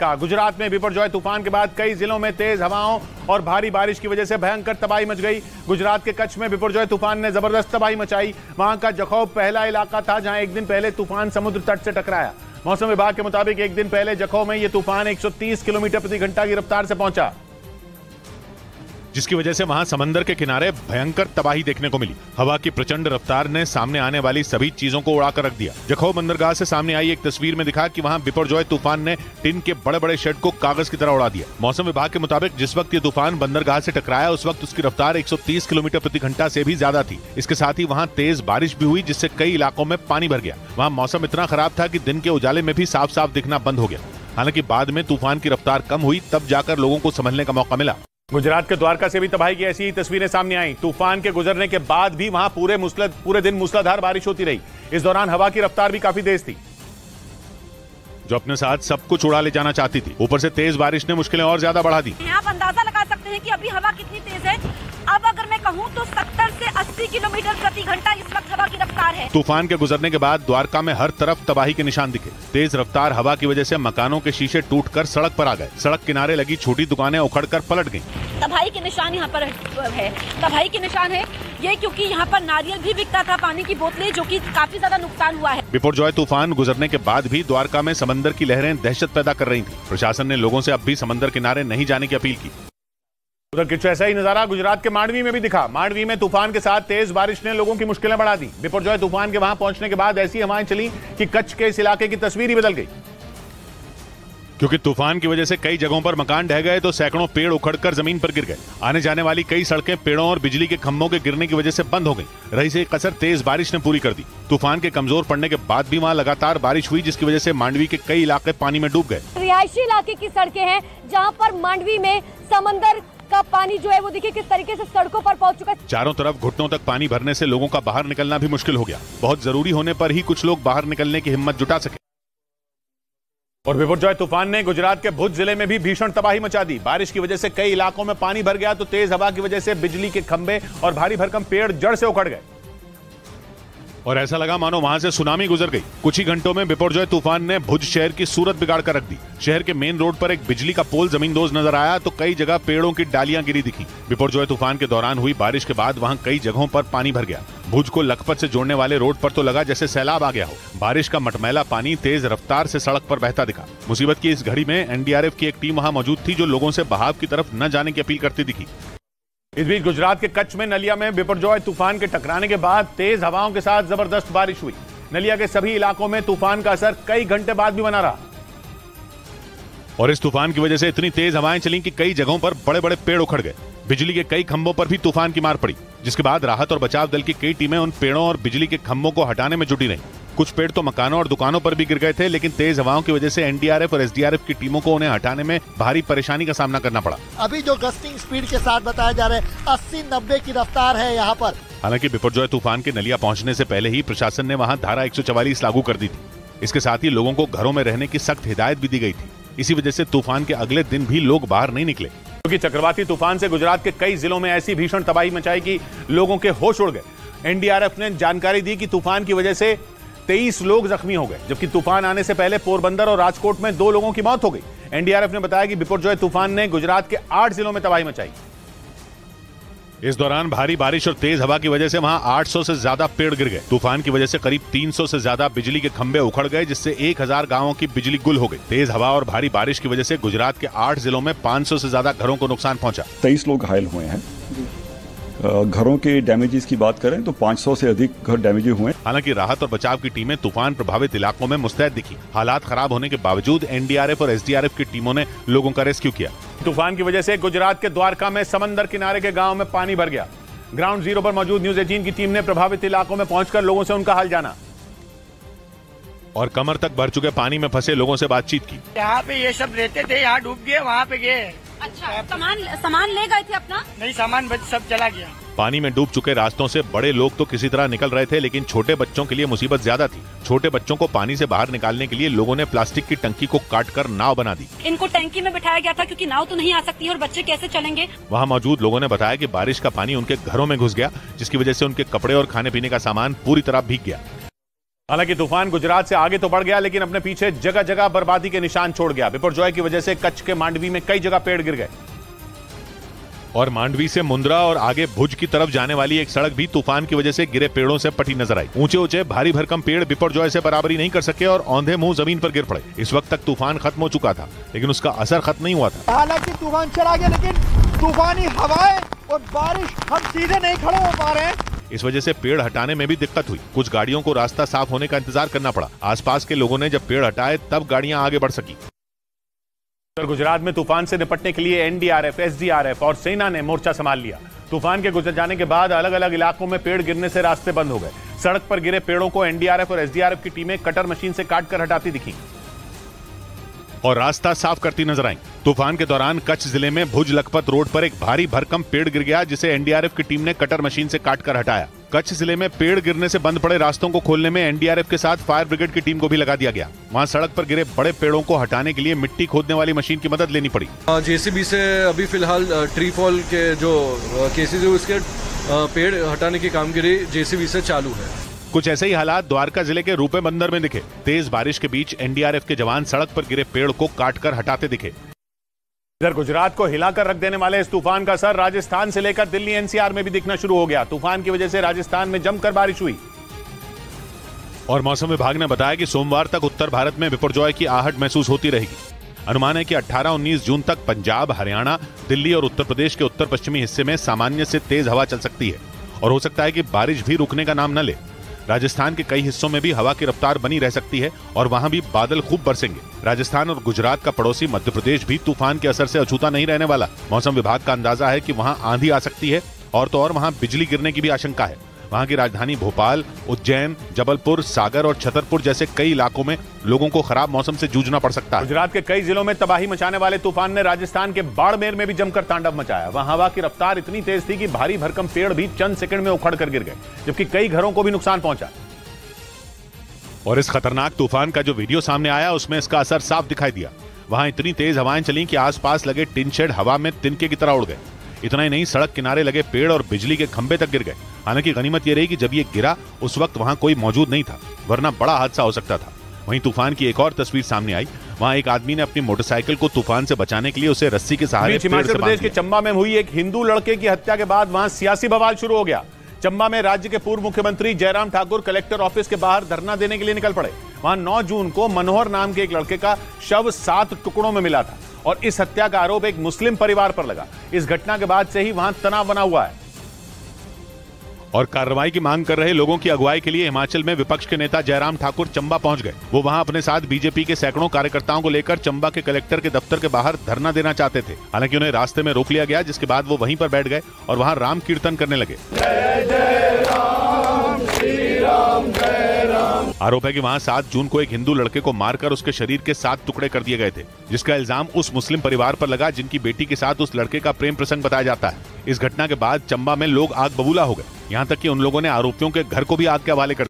गुजरात में बिपरजॉय तूफान के बाद कई जिलों में तेज हवाओं और भारी बारिश की वजह से भयंकर तबाही मच गई। गुजरात के कच्छ में बिपरजॉय तूफान ने जबरदस्त तबाही मचाई। वहां का जखौ पहला इलाका था जहां एक दिन पहले तूफान समुद्र तट से टकराया। मौसम विभाग के मुताबिक एक दिन पहले जखौ में यह तूफान 130 किलोमीटर प्रति घंटा की रफ्तार से पहुंचा, जिसकी वजह से वहां समंदर के किनारे भयंकर तबाही देखने को मिली। हवा की प्रचंड रफ्तार ने सामने आने वाली सभी चीजों को उड़ाकर रख दिया। जखौ बंदरगाह से सामने आई एक तस्वीर में दिखा कि वहां बिपरजॉय तूफान ने टिन के बड़े बड़े शेड को कागज की तरह उड़ा दिया। मौसम विभाग के मुताबिक जिस वक्त ये तूफान बंदरगाह से टकराया उस वक्त उसकी रफ्तार 130 किलोमीटर प्रति घंटा से भी ज्यादा थी। इसके साथ ही वहाँ तेज बारिश भी हुई जिससे कई इलाकों में पानी भर गया। वहाँ मौसम इतना खराब था कि दिन के उजाले में भी साफ साफ दिखना बंद हो गया। हालांकि बाद में तूफान की रफ्तार कम हुई, तब जाकर लोगों को संभलने का मौका मिला। गुजरात के द्वारका से भी तबाही की ऐसी ही तस्वीरें सामने आई। तूफान के गुजरने के बाद भी वहां पूरे दिन मूसलाधार बारिश होती रही। इस दौरान हवा की रफ्तार भी काफी तेज थी, जो अपने साथ सब कुछ उड़ा ले जाना चाहती थी। ऊपर से तेज बारिश ने मुश्किलें और ज्यादा बढ़ा दी। आप अंदाजा लगा सकते हैं कि अभी हवा कितनी तेज है। अब अगर मैं कहूँ तो 70 से 80 किलोमीटर प्रति घंटा इस वक्त हवा की रफ्तार है। तूफान के गुजरने के बाद द्वारका में हर तरफ तबाही के निशान दिखे। तेज रफ्तार हवा की वजह से मकानों के शीशे टूटकर सड़क पर आ गए। सड़क किनारे लगी छोटी दुकानें उखड़कर पलट गईं। तबाही के निशान यहाँ पर है। तबाही के निशान है ये क्योंकि यहाँ पर नारियल भी बिकता था, पानी की बोतलें, जो कि काफी ज्यादा नुकसान हुआ है। बिपरजॉय तूफान गुजरने के बाद भी द्वारका में समंदर की लहरें दहशत पैदा कर रही थी। प्रशासन ने लोगों से अब भी समंदर किनारे नहीं जाने की अपील की। उधर कुछ ऐसा ही नजारा गुजरात के मांडवी में भी दिखा। मांडवी में तूफान के साथ तेज बारिश ने लोगों की मुश्किलें बढ़ा दी। बिपरजॉय तूफान के वहां पहुंचने के बाद ऐसी हवाएं चली कि कच्छ के इस इलाके की तस्वीर ही बदल गई। क्योंकि तूफान की वजह से कई जगहों पर मकान ढह गए तो सैकड़ों पेड़ उखड़कर जमीन पर गिर गए। आने जाने वाली कई सड़कें पेड़ों और बिजली के खंभों के गिरने की वजह से बंद हो गई। रही से कसर तेज बारिश ने पूरी कर दी। तूफान के कमजोर पड़ने के बाद भी वहाँ लगातार बारिश हुई, जिसकी वजह से मांडवी के कई इलाके पानी में डूब गए। रिहायशी इलाके की सड़कें हैं जहाँ पर मांडवी में समंदर का पानी जो है वो देखिए किस तरीके से सड़कों पर पहुंच चुका है। चारों तरफ घुटनों तक पानी भरने से लोगों का बाहर निकलना भी मुश्किल हो गया। बहुत जरूरी होने पर ही कुछ लोग बाहर निकलने की हिम्मत जुटा सके। और बिपरजॉय तूफान ने गुजरात के भुज जिले में भी भीषण तबाही मचा दी। बारिश की वजह से कई इलाकों में पानी भर गया तो तेज हवा की वजह से बिजली के खंभे और भारी भरकम पेड़ जड़ से उखड़ गए और ऐसा लगा मानो वहां से सुनामी गुजर गई। कुछ ही घंटों में बिपरजॉय तूफान ने भुज शहर की सूरत बिगाड़ कर रख दी। शहर के मेन रोड पर एक बिजली का पोल जमींदोज नजर आया तो कई जगह पेड़ों की डालियां गिरी दिखी। बिपरजॉय तूफान के दौरान हुई बारिश के बाद वहां कई जगहों पर पानी भर गया। भुज को लखपत से जोड़ने वाले रोड पर तो लगा जैसे सैलाब आ गया हो। बारिश का मटमैला पानी तेज रफ्तार से सड़क पर बहता दिखा। मुसीबत की इस घड़ी में एनडीआरएफ की एक टीम वहां मौजूद थी जो लोगों से बहाव की तरफ न जाने की अपील करती दिखी। इस बीच गुजरात के कच्छ में नलिया में बिपरजॉय तूफान के टकराने के बाद तेज हवाओं के साथ जबरदस्त बारिश हुई। नलिया के सभी इलाकों में तूफान का असर कई घंटे बाद भी बना रहा और इस तूफान की वजह से इतनी तेज हवाएं चली कि कई जगहों पर बड़े बड़े पेड़ उखड़ गए। बिजली के कई खंभों पर भी तूफान की मार पड़ी, जिसके बाद राहत और बचाव दल की कई टीमें उन पेड़ों और बिजली के खंभों को हटाने में जुटी रहीं। कुछ पेड़ तो मकानों और दुकानों पर भी गिर गए थे, लेकिन तेज हवाओं की वजह से एनडीआरएफ और एसडीआरएफ की टीमों को उन्हें हटाने में भारी परेशानी का सामना करना पड़ा। अभी जो गस्टिंग स्पीड के साथ बताया जा रहा है 80-90 की रफ्तार है यहाँ पर। हालांकि बिपरजॉय तूफान के नलिया पहुंचने से पहले ही प्रशासन ने वहां धारा 144 लागू कर दी थी। इसके साथ ही लोगों को घरों में रहने की सख्त हिदायत भी दी गई थी। इसी वजह से तूफान के अगले दिन भी लोग बाहर नहीं निकले, क्योंकि चक्रवाती तूफान से गुजरात के कई जिलों में ऐसी भीषण तबाही मचाई कि लोगों के होश उड़ गए। एनडीआरएफ ने जानकारी दी कि तूफान की वजह से 23 लोग जख्मी हो गए, जबकि तूफान आने से पहले पोरबंदर और राजकोट में 2 लोगों की मौत हो गई। एनडीआरएफ ने बताया कि बिपरजॉय तूफान ने गुजरात के 8 जिलों में तबाही मचाई। इस दौरान भारी बारिश और तेज हवा की वजह से वहां 800 से ज्यादा पेड़ गिर गए। तूफान की वजह से करीब 300 से ज्यादा बिजली के खंभे उखड़ गए, जिससे 1000 गांवों की बिजली गुल हो गई। तेज हवा और भारी बारिश की वजह से गुजरात के 8 जिलों में 500 से ज्यादा घरों को नुकसान पहुंचा। 23 लोग घायल हुए हैं। घरों के डैमेजेस की बात करें तो 500 से अधिक घर डैमेज हुए। हालांकि राहत और बचाव की टीमें तूफान प्रभावित इलाकों में मुस्तैद दिखी। हालात खराब होने के बावजूद एनडीआरएफ और एसडीआरएफ की टीमों ने लोगों का रेस्क्यू किया। तूफान की वजह से गुजरात के द्वारका में समंदर किनारे के गाँव में पानी भर गया। ग्राउंड जीरो पर मौजूद न्यूज 18 की टीम ने प्रभावित इलाकों में पहुंचकर लोगों से उनका हाल जाना और कमर तक भर चुके पानी में फंसे लोगों से बातचीत की। यहाँ पे ये सब रहते थे, यहाँ डूब गए, वहाँ पे गए। अच्छा, सामान ले गए थे अपना? नहीं, सामान सब चला गया। पानी में डूब चुके रास्तों से बड़े लोग तो किसी तरह निकल रहे थे, लेकिन छोटे बच्चों के लिए मुसीबत ज्यादा थी। छोटे बच्चों को पानी से बाहर निकालने के लिए लोगों ने प्लास्टिक की टंकी को काटकर नाव बना दी। इनको टंकी में बिठाया गया था क्योंकि नाव तो नहीं आ सकती है और बच्चे कैसे चलेंगे। वहाँ मौजूद लोगों ने बताया कि बारिश का पानी उनके घरों में घुस गया, जिसकी वजह से उनके कपड़े और खाने पीने का सामान पूरी तरह भीग गया। हालांकि तूफान गुजरात से आगे तो बढ़ गया, लेकिन अपने पीछे जगह जगह बर्बादी के निशान छोड़ गया। बिपरजॉय की वजह से कच्छ के मांडवी में कई जगह पेड़ गिर गए और मांडवी से मुंद्रा और आगे भुज की तरफ जाने वाली एक सड़क भी तूफान की वजह से गिरे पेड़ों से पटी नजर आई। ऊंचे ऊंचे भारी भरकम पेड़ बिपरजॉय से बराबरी नहीं कर सके और औंधे मुंह जमीन पर गिर पड़े। इस वक्त तक तूफान खत्म हो चुका था, लेकिन उसका असर खत्म नहीं हुआ था। हालांकि तूफान चला गया, लेकिन तूफानी हवाएं और बारिश हम सीधे नहीं खड़े हो पा रहे हैं। इस वजह से पेड़ हटाने में भी दिक्कत हुई। कुछ गाड़ियों को रास्ता साफ होने का इंतजार करना पड़ा। आसपास के लोगों ने जब पेड़ हटाए तब गाड़ियां आगे बढ़ सकी। उत्तर गुजरात में तूफान से निपटने के लिए एनडीआरएफ, एसडीआरएफ और सेना ने मोर्चा संभाल लिया। तूफान के गुजर जाने के बाद अलग अलग इलाकों में पेड़ गिरने से रास्ते बंद हो गए। सड़क पर गिरे पेड़ों को एनडीआरएफ और एसडीआरएफ की टीमें कटर मशीन से काटकर हटाती दिखी और रास्ता साफ करती नजर आई। तूफान के दौरान कच्छ जिले में भुज लखपत रोड पर एक भारी भरकम पेड़ गिर गया, जिसे एनडीआरएफ की टीम ने कटर मशीन से काटकर हटाया। कच्छ जिले में पेड़ गिरने से बंद पड़े रास्तों को खोलने में एनडीआरएफ के साथ फायर ब्रिगेड की टीम को भी लगा दिया गया। वहां सड़क पर गिरे बड़े पेड़ों को हटाने के लिए मिट्टी खोदने वाली मशीन की मदद लेनी पड़ी। जेसीबी से अभी फिलहाल ट्री फॉल के जो केसेज है उसके पेड़ हटाने की कामगिरी जेसीबी से चालू है। कुछ ऐसे ही हालात द्वारका जिले के रूपे बंदर में दिखे। तेज बारिश के बीच एनडीआरएफ के जवान सड़क पर गिरे पेड़ को काटकर हटाते दिखे। इधर गुजरात को हिलाकर रख देने वाले इस तूफान का असर राजस्थान से लेकर दिल्ली एनसीआर में भी दिखना शुरू हो गया। तूफान की वजह से राजस्थान में जमकर बारिश हुई और मौसम विभाग ने बताया कि सोमवार तक उत्तर भारत में बिपरजॉय की आहट महसूस होती रहेगी। अनुमान है कि 18-19 जून तक पंजाब, हरियाणा, दिल्ली और उत्तर प्रदेश के उत्तर पश्चिमी हिस्से में सामान्य से तेज हवा चल सकती है और हो सकता है कि बारिश भी रुकने का नाम न ले। राजस्थान के कई हिस्सों में भी हवा की रफ्तार बनी रह सकती है और वहां भी बादल खूब बरसेंगे। राजस्थान और गुजरात का पड़ोसी मध्य प्रदेश भी तूफान के असर से अछूता नहीं रहने वाला। मौसम विभाग का अंदाजा है कि वहां आंधी आ सकती है और तो और वहां बिजली गिरने की भी आशंका है। वहां की राजधानी भोपाल, उज्जैन, जबलपुर, सागर और छतरपुर जैसे कई इलाकों में लोगों को खराब मौसम से जूझना पड़ सकता है। गुजरात के कई जिलों में तबाही मचाने वाले तूफान ने राजस्थान के बाड़मेर में भी जमकर तांडव मचाया। वहां हवा की रफ्तार इतनी तेज थी कि भारी भरकम पेड़ भी चंद सेकंड में उखड़ कर गिर गए, जबकि कई घरों को भी नुकसान पहुंचा। और इस खतरनाक तूफान का जो वीडियो सामने आया उसमें इसका असर साफ दिखाई दिया। वहां इतनी तेज हवाएं चली कि आसपास लगे टिन शेड हवा में तिनके की तरह उड़ गए। इतना ही नहीं, सड़क किनारे लगे पेड़ और बिजली के खंभे तक गिर गए। हालांकि गनीमत यह रही कि जब ये गिरा उस वक्त वहां कोई मौजूद नहीं था, वरना बड़ा हादसा हो सकता था। वहीं तूफान की एक और तस्वीर सामने आई। वहां एक आदमी ने अपनी मोटरसाइकिल को तूफान से बचाने के लिए उसे रस्सी के सहारे हिमाचल प्रदेश के चंबा में हुई एक हिंदू लड़के की हत्या के बाद वहां सियासी बवाल शुरू हो गया। चंबा में राज्य के पूर्व मुख्यमंत्री जयराम ठाकुर कलेक्टर ऑफिस के बाहर धरना देने के लिए निकल पड़े। वहां 9 जून को मनोहर नाम के एक लड़के का शव 7 टुकड़ों में मिला था और इस हत्या का आरोप एक मुस्लिम परिवार पर लगा। इस घटना के बाद से ही वहां तनाव बना हुआ है और कार्रवाई की मांग कर रहे लोगों की अगुवाई के लिए हिमाचल में विपक्ष के नेता जयराम ठाकुर चंबा पहुंच गए। वो वहां अपने साथ बीजेपी के सैकड़ों कार्यकर्ताओं को लेकर चंबा के कलेक्टर के दफ्तर के बाहर धरना देना चाहते थे। हालांकि उन्हें रास्ते में रोक लिया गया, जिसके बाद वो वहीं पर बैठ गए और वहां राम कीर्तन करने लगे। आरोप है कि वहां 7 जून को एक हिंदू लड़के को मारकर उसके शरीर के 7 टुकड़े कर दिए गए थे, जिसका इल्जाम उस मुस्लिम परिवार पर लगा जिनकी बेटी के साथ उस लड़के का प्रेम प्रसंग बताया जाता है। इस घटना के बाद चंबा में लोग आग बबूला हो गए, यहां तक कि उन लोगों ने आरोपियों के घर को भी आग के हवाले कर दिया।